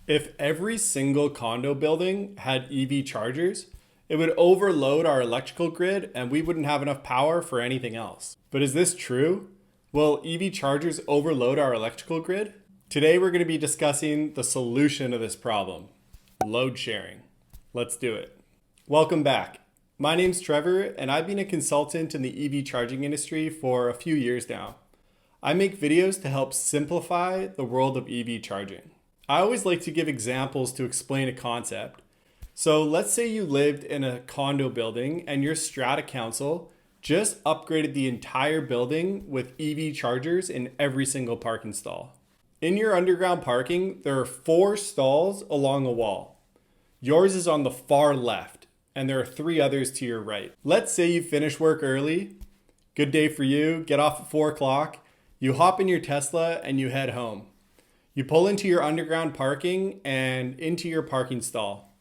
If every single condo building had EV chargers, it would overload our electrical grid and we wouldn't have enough power for anything else. But is this true? Will EV chargers overload our electrical grid? Today we're going to be discussing the solution to this problem, load sharing. Let's do it. Welcome back. My name's Trevor and I've been a consultant in the EV charging industry for a few years now. I make videos to help simplify the world of EV charging. I always like to give examples to explain a concept. So let's say you lived in a condo building and your Strata council just upgraded the entire building with EV chargers in every single parking stall. In your underground parking, there are 4 stalls along a wall. Yours is on the far left, and there are 3 others to your right. Let's say you finish work early. Good day for you. Get off at 4 o'clock. You hop in your Tesla and you head home. You pull into your underground parking and into your parking stall.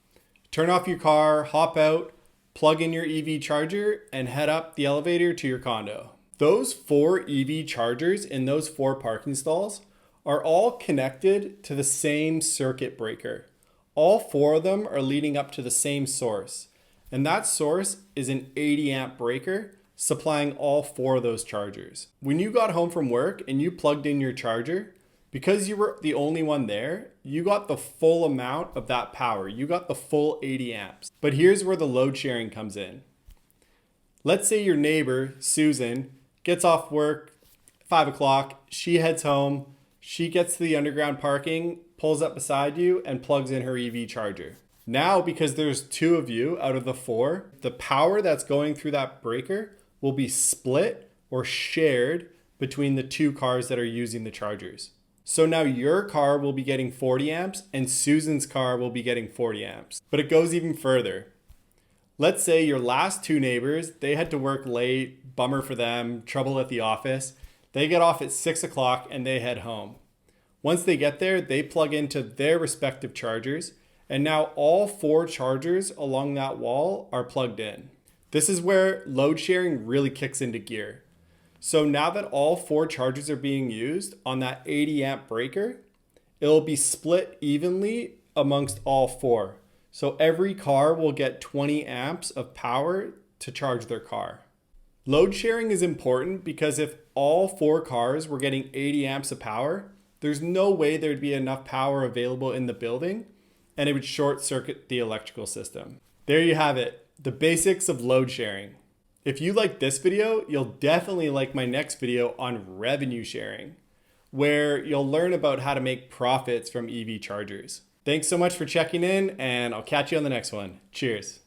Turn off your car, hop out, plug in your EV charger, and head up the elevator to your condo. Those 4 EV chargers in those 4 parking stalls are all connected to the same circuit breaker. All 4 of them are leading up to the same source. And that source is an 80 amp breaker supplying all 4 of those chargers. When you got home from work and you plugged in your charger, because you were the only one there, you got the full amount of that power. You got the full 80 amps. But here's where the load sharing comes in. Let's say your neighbor, Susan, gets off work, 5 o'clock, she heads home, she gets to the underground parking, pulls up beside you, and plugs in her EV charger. Now, because there's 2 of you out of the 4, the power that's going through that breaker will be split or shared between the 2 cars that are using the chargers. So now your car will be getting 40 amps and Susan's car will be getting 40 amps. But it goes even further. Let's say your last 2 neighbors, they had to work late, bummer for them, trouble at the office. They get off at 6 o'clock and they head home. Once they get there, they plug into their respective chargers. And now all 4 chargers along that wall are plugged in. This is where load sharing really kicks into gear. So now that all 4 chargers are being used on that 80 amp breaker, it'll be split evenly amongst all 4. So every car will get 20 amps of power to charge their car. Load sharing is important because if all 4 cars were getting 80 amps of power, there's no way there'd be enough power available in the building and it would short circuit the electrical system. There you have it, the basics of load sharing. If you like this video, you'll definitely like my next video on revenue sharing, where you'll learn about how to make profits from EV chargers. Thanks so much for checking in, and I'll catch you on the next one. Cheers.